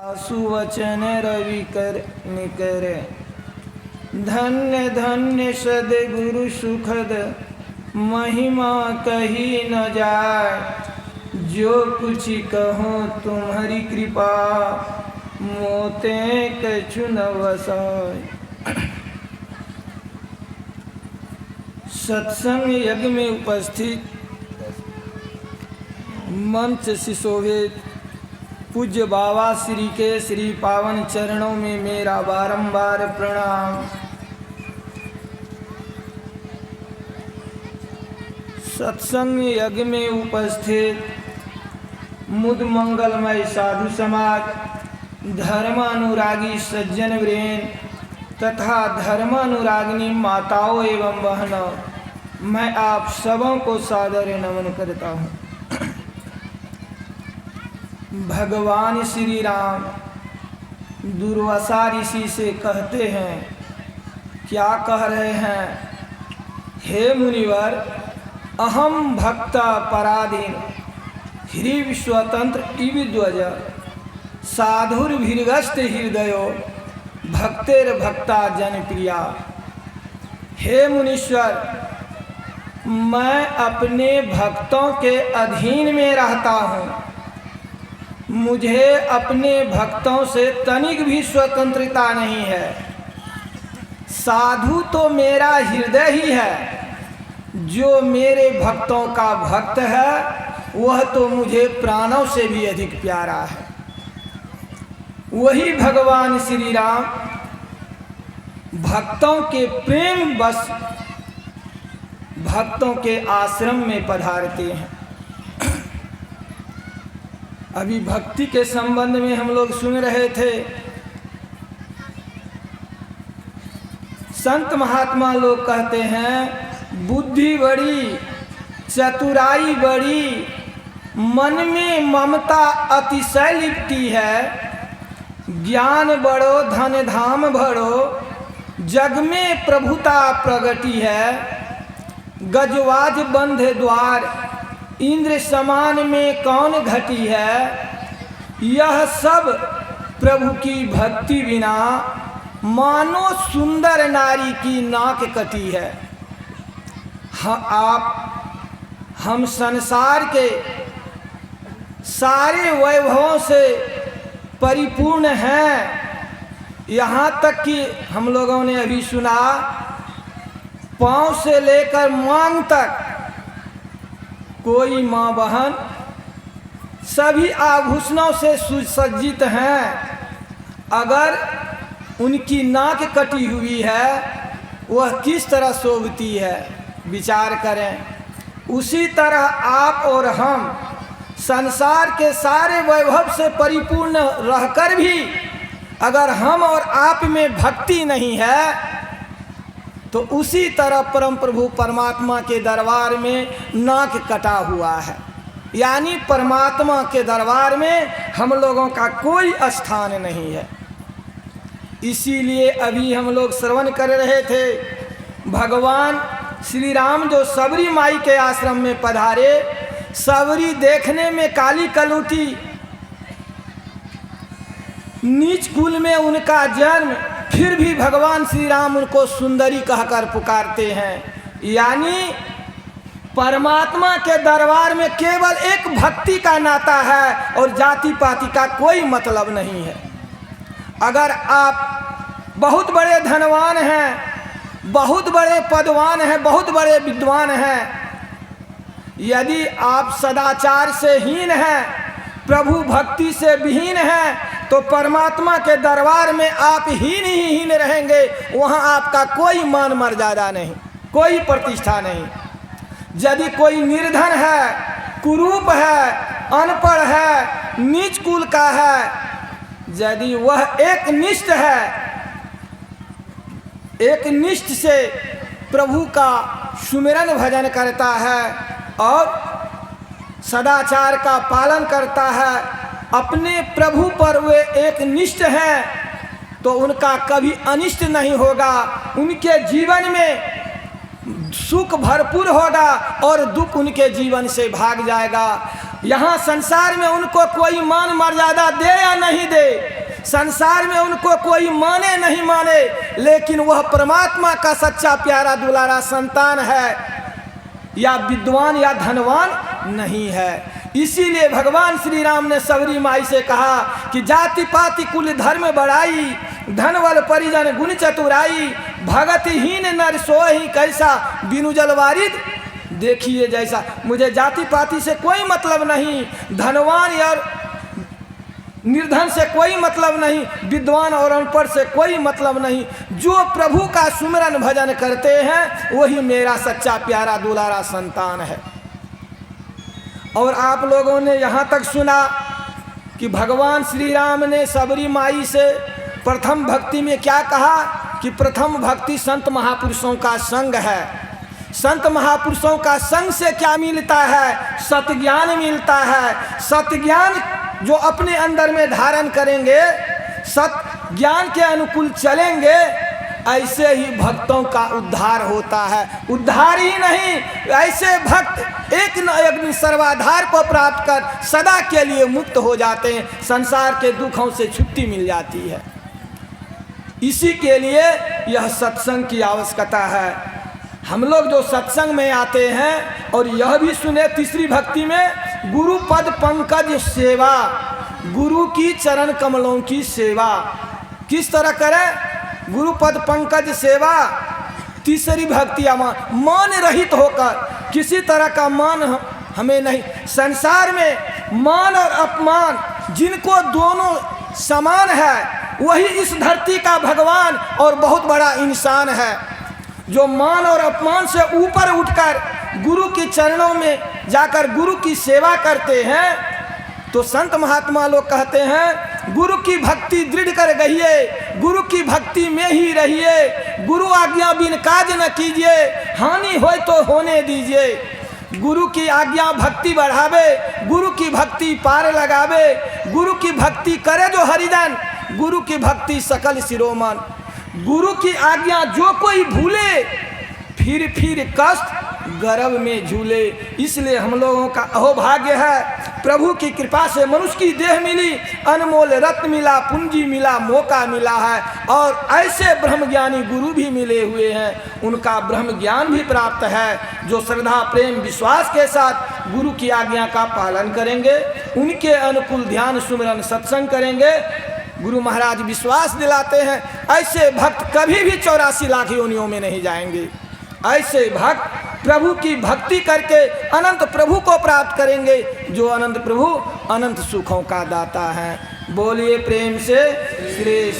सुवचन रवि कर निकर, धन्य धन्य सद्गुरु सुखद, महिमा कही न जाय। जो कुछ कहो तुम्हारी कृपा, मोते कछु न वसाय। सत्संग यज्ञ में उपस्थित मंच सुशोभित पूज्य बाबा श्री के श्री पावन चरणों में मेरा बारंबार प्रणाम। सत्संग यज्ञ में उपस्थित मुद मंगलमय साधु समाज, धर्मानुरागी सज्जन वृंद तथा धर्मानुरागिनी माताओं एवं बहनों, मैं आप सबों को सादर नमन करता हूँ। भगवान श्री राम दुर्वासा ऋषि से कहते हैं, क्या कह रहे हैं? हे मुनिवर, अहम भक्त पराधीन ह्रीव स्वतंत्र इविध्वज, साधुर्भिर्गस्त हृदयो भक्तेर भक्ता जनप्रिया। हे मुनीश्वर, मैं अपने भक्तों के अधीन में रहता हूँ। मुझे अपने भक्तों से तनिक भी स्वतंत्रता नहीं है। साधु तो मेरा हृदय ही है। जो मेरे भक्तों का भक्त है वह तो मुझे प्राणों से भी अधिक प्यारा है। वही भगवान श्री राम भक्तों के प्रेम बस भक्तों के आश्रम में पधारते हैं। अभी भक्ति के संबंध में हम लोग सुन रहे थे। संत महात्मा लोग कहते हैं, बुद्धि बड़ी, चतुराई बड़ी, मन में ममता अतिशय लिपटी है। ज्ञान बड़ो धन धाम भरो, जग में प्रभुता प्रगति है। गजवाज बंध द्वार, इंद्र समान में कौन घटी है। यह सब प्रभु की भक्ति बिना मानो सुंदर नारी की नाक कटी है। हम संसार के सारे वैभवों से परिपूर्ण हैं। यहाँ तक कि हम लोगों ने अभी सुना, पाँव से लेकर मांग तक कोई माँ बहन सभी आभूषणों से सुसज्जित हैं। अगर उनकी नाक कटी हुई है, वह किस तरह शोभती है, विचार करें। उसी तरह आप और हम संसार के सारे वैभव से परिपूर्ण रहकर भी अगर हम और आप में भक्ति नहीं है, तो उसी तरह परम प्रभु परमात्मा के दरबार में नाक कटा हुआ है। यानी परमात्मा के दरबार में हम लोगों का कोई स्थान नहीं है। इसीलिए अभी हम लोग श्रवण कर रहे थे, भगवान श्री राम जो सबरी माई के आश्रम में पधारे। सबरी देखने में काली कलूटी, नीच कुल में उनका जन्म, फिर भी भगवान श्री राम उनको सुंदरी कहकर पुकारते हैं। यानी परमात्मा के दरबार में केवल एक भक्ति का नाता है और जाति पाति का कोई मतलब नहीं है। अगर आप बहुत बड़े धनवान हैं, बहुत बड़े पदवान हैं, बहुत बड़े विद्वान हैं, यदि आप सदाचार से हीन हैं, प्रभु भक्ति से विहीन हैं, तो परमात्मा के दरबार में आप हीन ही हीन रहेंगे। वहाँ आपका कोई मान मर्यादा नहीं, कोई प्रतिष्ठा नहीं। यदि कोई निर्धन है, कुरूप है, अनपढ़ है, नीच कुल का है, यदि वह एक निष्ठ है, एक निष्ठ से प्रभु का सुमिरन भजन करता है और सदाचार का पालन करता है, अपने प्रभु पर वे एक निष्ठ हैं, तो उनका कभी अनिष्ट नहीं होगा। उनके जीवन में सुख भरपूर होगा और दुख उनके जीवन से भाग जाएगा। यहाँ संसार में उनको कोई मान मर्यादा दे या नहीं दे, संसार में उनको कोई माने नहीं माने, लेकिन वह परमात्मा का सच्चा प्यारा दुलारा संतान है, या विद्वान या धनवान नहीं है। इसीलिए भगवान श्री राम ने सबरी माई से कहा कि जाति पाति कुल धर्म बढ़ाई, धनवल परिजन गुण चतुराई, भगतहीन नर सोहि कैसा, बिनु जल वारिद देखिए जैसा। मुझे जाति पाति से कोई मतलब नहीं, धनवान या निर्धन से कोई मतलब नहीं, विद्वान और अनपढ़ से कोई मतलब नहीं। जो प्रभु का सुमिरन भजन करते हैं वही मेरा सच्चा प्यारा दुलारा संतान है। और आप लोगों ने यहाँ तक सुना कि भगवान श्री राम ने सबरी माई से प्रथम भक्ति में क्या कहा कि प्रथम भक्ति संत महापुरुषों का संग है। संत महापुरुषों का संग से क्या मिलता है? सत ज्ञान मिलता है। सत ज्ञान जो अपने अंदर में धारण करेंगे, सत ज्ञान के अनुकूल चलेंगे, ऐसे ही भक्तों का उद्धार होता है। उद्धार ही नहीं, ऐसे भक्त एक न एक दिन सर्वाधार को प्राप्त कर सदा के लिए मुक्त हो जाते हैं, संसार के दुखों से छुट्टी मिल जाती है। इसी के लिए यह सत्संग की आवश्यकता है। हम लोग जो सत्संग में आते हैं और यह भी सुने तीसरी भक्ति में गुरु पद पंकज सेवा, गुरु की चरण कमलों की सेवा किस तरह करें? गुरु पद पंकज सेवा। तीसरी भक्ति मान रहित होकर, किसी तरह का मान हमें नहीं। संसार में मान और अपमान जिनको दोनों समान है, वही इस धरती का भगवान और बहुत बड़ा इंसान है। जो मान और अपमान से ऊपर उठकर गुरु के चरणों में जाकर गुरु की सेवा करते हैं, तो संत महात्मा लोग कहते हैं गुरु की भक्ति दृढ़ कर गहिए, गुरु की भक्ति में ही रहिए, गुरु आज्ञा बिन काज न कीजिए, हानि होए तो होने दीजिए। गुरु की आज्ञा भक्ति बढ़ावे, गुरु की भक्ति पार लगावे, गुरु की भक्ति करे जो हरिजन, गुरु की भक्ति सकल शिरोमन। गुरु की आज्ञा जो कोई भूले, फिर कष्ट गर्भ में झूले। इसलिए हम लोगों का अहोभाग्य है, प्रभु की कृपा से मनुष्य की देह मिली, अनमोल रत्न मिला, पूंजी मिला, मौका मिला है। और ऐसे ब्रह्मज्ञानी गुरु भी मिले हुए हैं, उनका ब्रह्म ज्ञान भी प्राप्त है। जो श्रद्धा प्रेम विश्वास के साथ गुरु की आज्ञा का पालन करेंगे, उनके अनुकूल ध्यान सुमिरन सत्संग करेंगे, गुरु महाराज विश्वास दिलाते हैं ऐसे भक्त कभी भी 84 लाख योनियों में नहीं जाएंगे। ऐसे भक्त प्रभु की भक्ति करके अनंत प्रभु को प्राप्त करेंगे, जो अनंत प्रभु अनंत सुखों का दाता है। बोलिए प्रेम से श्री